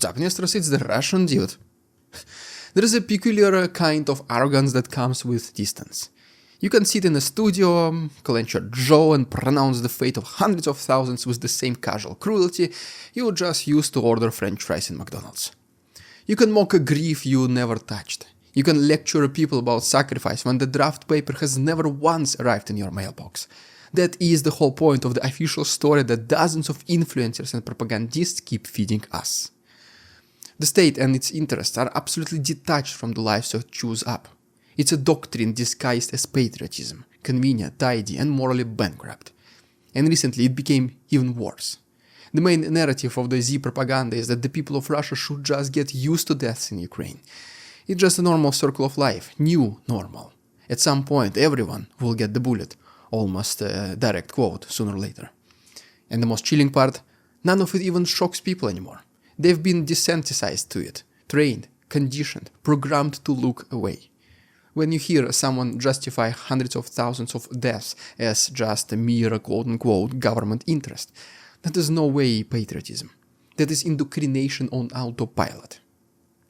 What's up, Nestros? It's the Russian dude. There is a peculiar kind of arrogance that comes with distance. You can sit in a studio, clench your jaw and pronounce the fate of hundreds of thousands with the same casual cruelty you just used to order French fries in McDonald's. You can mock a grief you never touched. You can lecture people about sacrifice when the draft paper has never once arrived in your mailbox. That is the whole point of the official story that dozens of influencers and propagandists keep feeding us. The state and its interests are absolutely detached from the lives you choose up. It's a doctrine disguised as patriotism, convenient, tidy, and morally bankrupt. And recently it became even worse. The main narrative of the Z propaganda is that the people of Russia should just get used to deaths in Ukraine. It's just a normal circle of life, new normal. At some point everyone will get the bullet, almost a direct quote, sooner or later. And the most chilling part, none of it even shocks people anymore. They've been desensitized to it, trained, conditioned, programmed to look away. When you hear someone justify hundreds of thousands of deaths as just a mere quote-unquote government interest, that is no way patriotism. That is indoctrination on autopilot.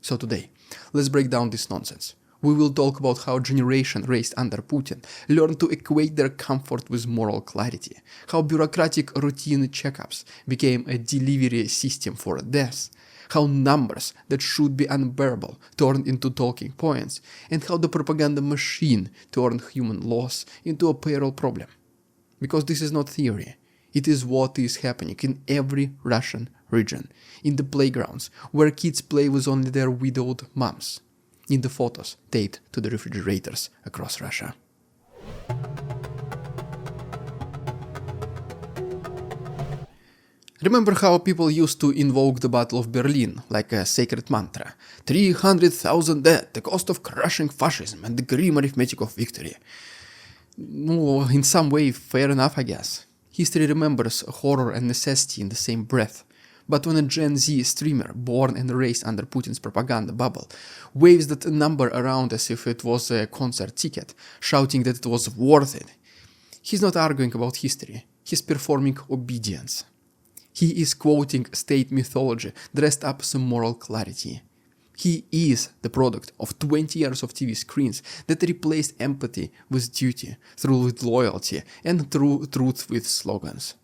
So today, let's break down this nonsense. We will talk about how generation raised under Putin learned to equate their comfort with moral clarity, how bureaucratic routine checkups became a delivery system for deaths, how numbers that should be unbearable turned into talking points, and how the propaganda machine turned human loss into a payroll problem. Because this is not theory, it is what is happening in every Russian region, in the playgrounds where kids play with only their widowed moms, in the photos taped to the refrigerators across Russia. Remember how people used to invoke the Battle of Berlin like a sacred mantra? 300,000 dead, the cost of crushing fascism and the grim arithmetic of victory. No, in some way, fair enough, I guess. History remembers horror and necessity in the same breath. But when a Gen Z streamer, born and raised under Putin's propaganda bubble, waves that number around as if it was a concert ticket, shouting that it was worth it, he's not arguing about history, he's performing obedience. He is quoting state mythology dressed up as a moral clarity. He is the product of 20 years of TV screens that replaced empathy with duty, through with loyalty, and through truth with slogans.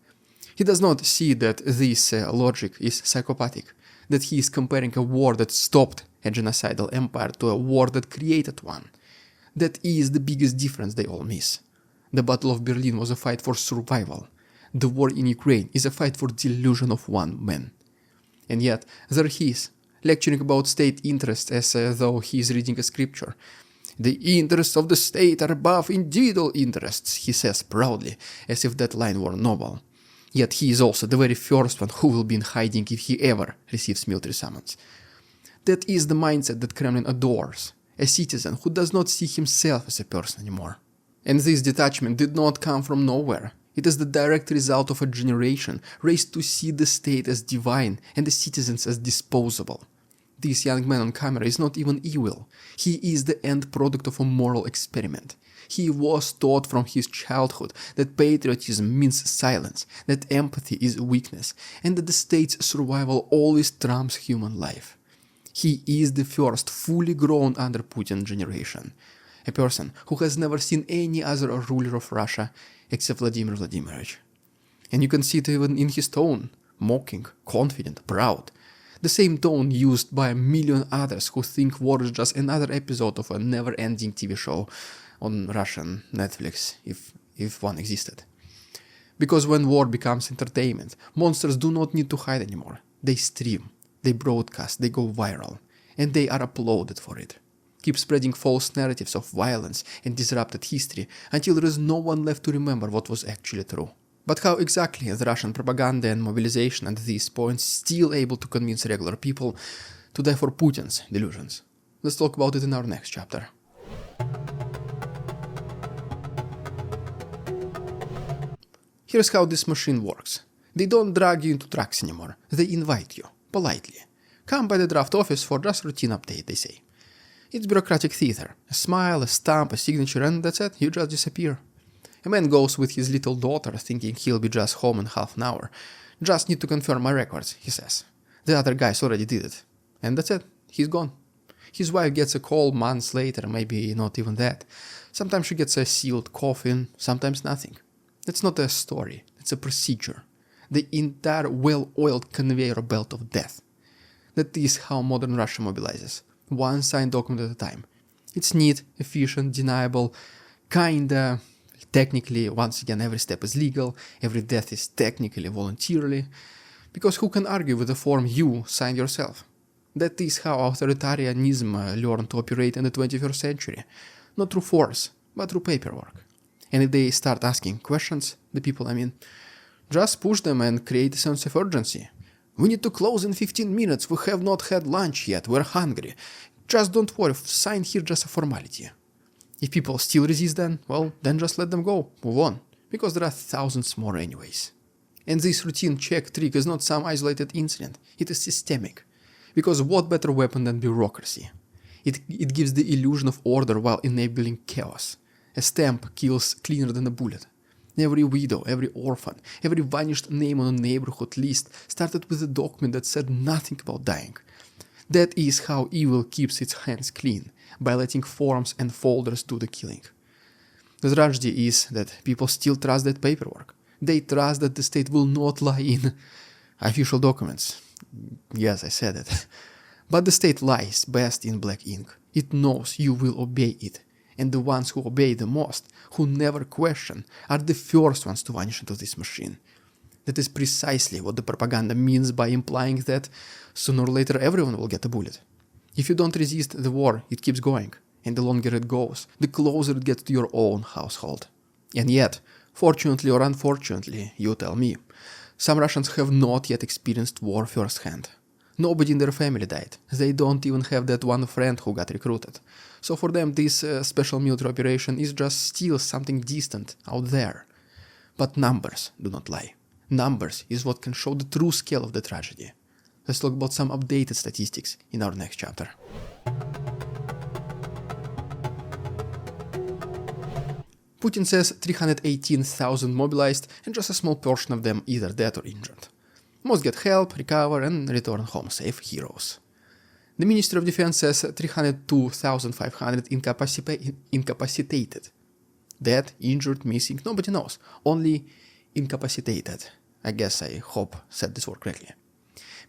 He does not see that this logic is psychopathic, that he is comparing a war that stopped a genocidal empire to a war that created one. That is the biggest difference they all miss. The Battle of Berlin was a fight for survival. The war in Ukraine is a fight for delusion of one man. And yet, there he is, lecturing about state interests as though he is reading a scripture. The interests of the state are above individual interests, he says proudly, as if that line were noble. Yet he is also the very first one who will be in hiding if he ever receives military summons. That is the mindset that Kremlin adores, a citizen who does not see himself as a person anymore. And this detachment did not come from nowhere. It is the direct result of a generation raised to see the state as divine and the citizens as disposable. This young man on camera is not even evil. He is the end product of a moral experiment. He was taught from his childhood that patriotism means silence, that empathy is weakness, and that the state's survival always trumps human life. He is the first fully grown under Putin generation, a person who has never seen any other ruler of Russia except Vladimir Vladimirovich. And you can see it even in his tone, mocking, confident, proud. The same tone used by a million others who think war is just another episode of a never-ending TV show on Russian Netflix, if one existed. Because when war becomes entertainment, monsters do not need to hide anymore. They stream, they broadcast, they go viral, and they are applauded for it. Keep spreading false narratives of violence and disrupted history until there is no one left to remember what was actually true. But how exactly is Russian propaganda and mobilization at these points still able to convince regular people to die for Putin's delusions? Let's talk about it in our next chapter. Here's how this machine works. They don't drag you into tracks anymore. They invite you, politely. Come by the draft office for just routine update, they say. It's bureaucratic theater. A smile, a stamp, a signature, and that's it, you just disappear. A man goes with his little daughter, thinking he'll be just home in half an hour. Just need to confirm my records, he says. The other guys already did it. And that's it. He's gone. His wife gets a call months later, maybe not even that. Sometimes she gets a sealed coffin, sometimes nothing. That's not a story, it's a procedure. The entire well-oiled conveyor belt of death. That is how modern Russia mobilizes, one signed document at a time. It's neat, efficient, deniable, kinda, technically, once again, every step is legal, every death is technically voluntarily, because who can argue with the form you signed yourself? That is how authoritarianism learned to operate in the 21st century, not through force, but through paperwork. And if they start asking questions, the people, just push them and create a sense of urgency. We need to close in 15 minutes, we have not had lunch yet, we're hungry. Just don't worry, sign here just a formality. If people still resist then just let them go, move on, because there are thousands more anyways. And this routine check trick is not some isolated incident, it is systemic. Because what better weapon than bureaucracy? It gives the illusion of order while enabling chaos. A stamp kills cleaner than a bullet. Every widow, every orphan, every vanished name on a neighborhood list started with a document that said nothing about dying. That is how evil keeps its hands clean, by letting forms and folders do the killing. The tragedy is that people still trust that paperwork. They trust that the state will not lie in official documents. Yes, I said it. But the state lies best in black ink. It knows you will obey it. And the ones who obey the most, who never question, are the first ones to vanish into this machine. That is precisely what the propaganda means by implying that sooner or later everyone will get a bullet. If you don't resist the war, it keeps going. And the longer it goes, the closer it gets to your own household. And yet, fortunately or unfortunately, you tell me, some Russians have not yet experienced war firsthand. Nobody in their family died. They don't even have that one friend who got recruited. So for them this special military operation is just still something distant out there. But numbers do not lie. Numbers is what can show the true scale of the tragedy. Let's talk about some updated statistics in our next chapter. Putin says 318,000 mobilized and just a small portion of them either dead or injured. Most get help, recover and return home safe heroes. The Ministry of Defense says 302,500 incapacitated. Dead, injured, missing, nobody knows. Only incapacitated. I guess I hope said this word correctly.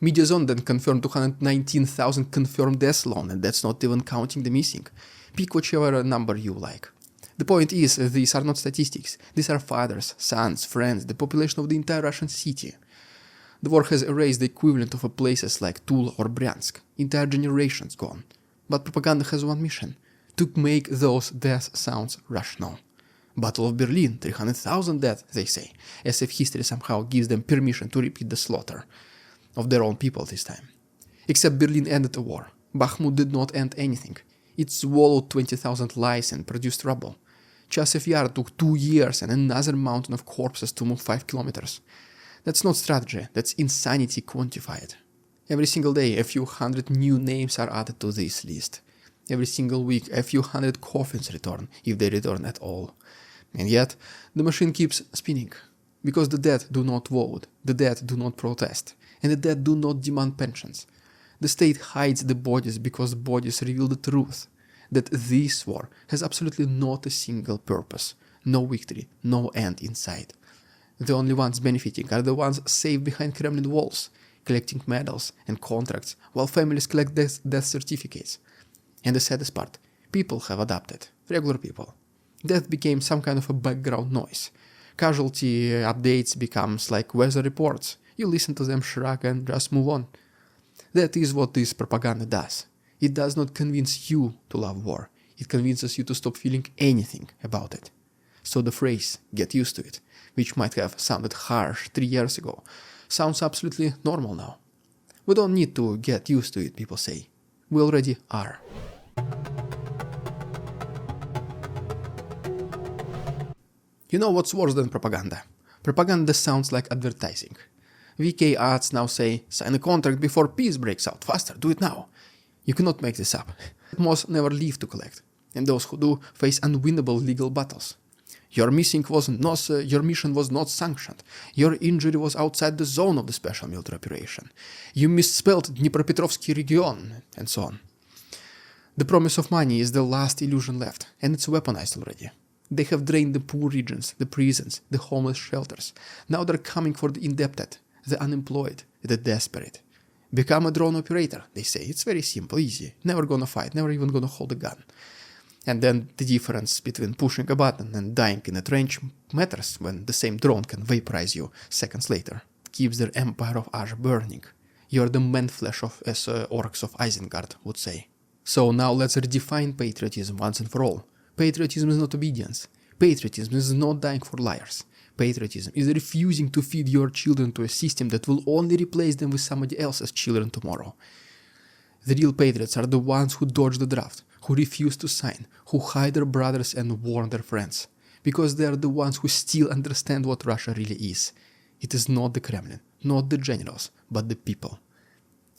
Media Zone then confirmed 219,000 confirmed deaths alone, and that's not even counting the missing. Pick whichever number you like. The point is, these are not statistics. These are fathers, sons, friends, the population of the entire Russian city. The war has erased the equivalent of places like Tula or Bryansk. Entire generations gone. But propaganda has one mission: to make those death sounds rational. Battle of Berlin, 300,000 dead, they say, as if history somehow gives them permission to repeat the slaughter of their own people this time. Except Berlin ended the war. Bakhmut did not end anything. It swallowed 20,000 lives and produced rubble. Chasiv Yar took 2 years and another mountain of corpses to move 5 kilometers. That's not strategy, that's insanity quantified. Every single day a few hundred new names are added to this list. Every single week a few hundred coffins return, if they return at all. And yet, the machine keeps spinning. Because the dead do not vote, the dead do not protest, and the dead do not demand pensions. The state hides the bodies because the bodies reveal the truth. That this war has absolutely not a single purpose. No victory, no end in sight. The only ones benefiting are the ones safe behind Kremlin walls, collecting medals and contracts while families collect death certificates. And the saddest part, people have adapted, regular people. Death became some kind of a background noise. Casualty updates becomes like weather reports. You listen to them, shrug and just move on. That is what this propaganda does. It does not convince you to love war. It convinces you to stop feeling anything about it. So the phrase, get used to it, which might have sounded harsh 3 years ago, sounds absolutely normal now. We don't need to get used to it, people say. We already are. You know what's worse than propaganda? Propaganda sounds like advertising. VK ads now say, sign a contract before peace breaks out, faster, do it now. You cannot make this up. Most never leave to collect, and those who do face unwinnable legal battles. Your mission was not sanctioned. Your injury was outside the zone of the special military operation. You misspelled Dnipropetrovsky region, and so on. The promise of money is the last illusion left, and it's weaponized already. They have drained the poor regions, the prisons, the homeless shelters. Now they're coming for the indebted, the unemployed, the desperate. Become a drone operator, they say. It's very simple, easy. Never gonna fight, never even gonna hold a gun. And then the difference between pushing a button and dying in a trench matters when the same drone can vaporize you seconds later. Keeps their empire of ash burning. You're the man-flesh of, as orcs of Isengard would say. So now let's redefine patriotism once and for all. Patriotism is not obedience. Patriotism is not dying for liars. Patriotism is refusing to feed your children to a system that will only replace them with somebody else's children tomorrow. The real patriots are the ones who dodge the draft, who refuse to sign, who hide their brothers and warn their friends, because they are the ones who still understand what Russia really is. It is not the Kremlin, not the generals, but the people.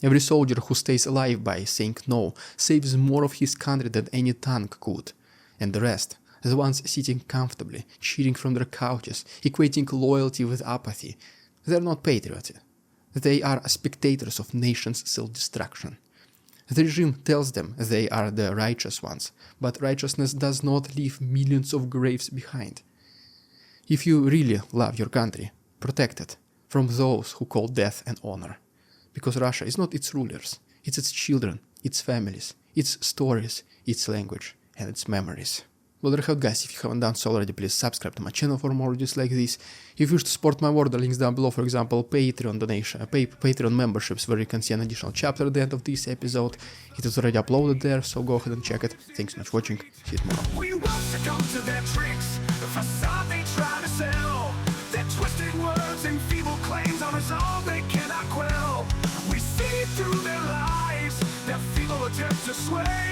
Every soldier who stays alive by saying no saves more of his country than any tank could. And the rest, the ones sitting comfortably, cheering from their couches, equating loyalty with apathy, they're not patriots. They are spectators of nations' self-destruction. The regime tells them they are the righteous ones, but righteousness does not leave millions of graves behind. If you really love your country, protect it from those who call death an honor. Because Russia is not its rulers, it's its children, its families, its stories, its language, and its memories. Well, there you have it, guys. If you haven't done so already, please subscribe to my channel for more videos like this. If you wish to support my work, the links down below, for example, Patreon donation, Patreon memberships, where you can see an additional chapter at the end of this episode. It is already uploaded there, so go ahead and check it. Thanks so much for watching. See you tomorrow. We won't succumb to their tricks, the facade they try to sell. Their twisted words and feeble claims on us all they cannot quell. We see through their lies, their feeble attempts to sway.